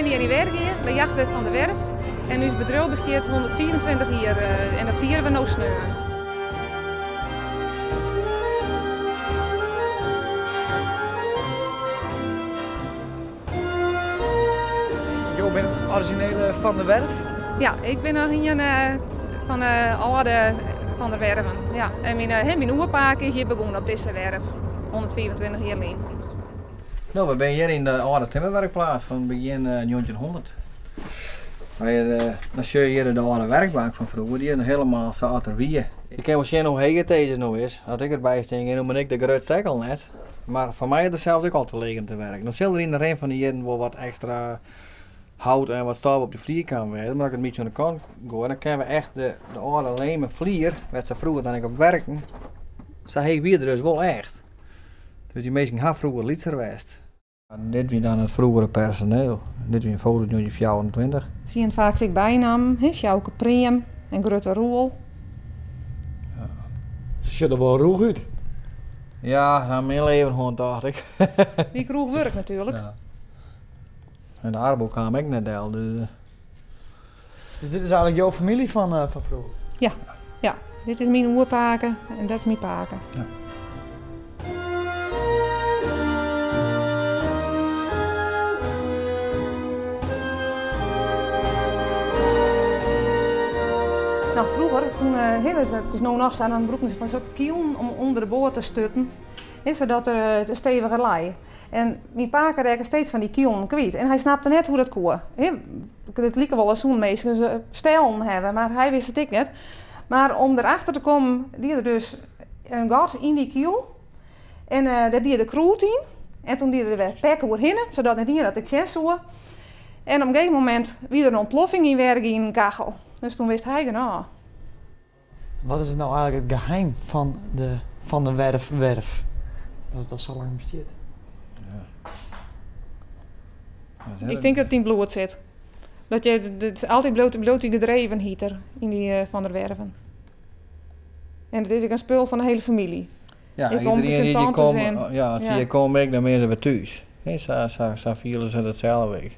20 jaar in werk hier, de jachtwet van de Werf. En ons bedrijf bestaat 124 jaar en dat vieren we nou sneu. Je bent originele van de Werf? Ja, ik ben nog een van de oude van de Werven. Ja. En mijn oerpaak is hier begonnen op deze werf, 124 jaar lang. Nou, we zijn hier in de oude timmerwerkplaats van begin 1900. Dan zie je hier de oude werkbank van vroeger, die is nog helemaal zater wie. Ik ken wel zien hoe heet deze nou is. Als ik erbij sting, noem ik de grootste stek al net. Maar voor mij is het zelfs ook al te liggen te werk. Dan zal er in de een van de jaren wel wat extra hout en wat stof op de vlier kan werden. Maar als ik het een beetje aan de kant ga, dan kunnen we echt de oude leme vlier, wat ze vroeger dan ik op werken, zo heet wie er dus wel echt. Dus die mensen hebben vroeger liedser geweest. Dit was dan het vroegere personeel. Dit was een foto van 1924. Zie je vaak zich bijnaam, Sjouke Preem en Grutte Roel. Ze ziet er wel roeg uit. Ja, dat is mijn leven gewoon, dacht ik. Die kroeg werk natuurlijk. Ja. En de aardbol kwam ik net al. Dus, Dus dit is eigenlijk jouw familie van vroeger? Ja, dit is mijn oerpaken en dat is mijn paken. Ja. Nou, vroeger, toen het is nu nog staan, dan broeken ze van zo'n kielen om onder de boord te stutten. Zodat er de stevige lei. En mijn paken rekenen steeds van die kielen kwijt. En hij snapte net hoe dat kon. Het liep wel eens zo'n meisje stijlen hebben, maar hij wist het ik net. Maar om erachter te komen, die er dus een gat in die kiel. En daar die de kroet in. En toen die er weer pekken doorheen, zodat het hier dat ik zes zo. En op een gegeven moment wie er een ontploffing in werk in een kachel. Dus toen wist hij nou. Wat is nou eigenlijk het geheim van de werf? Dat het al zo lang bestaat. ja. Ik denk dat het in bloed zit. Dat je het altijd bloot die gedreven hieter in die van der Werven. En het is ook een spul van de hele familie. Ja, Ik kom iedereen die tantes komt, en- ja, als ja. je komt, dan ben je weer thuis. Zo vielen ze hetzelfde weg.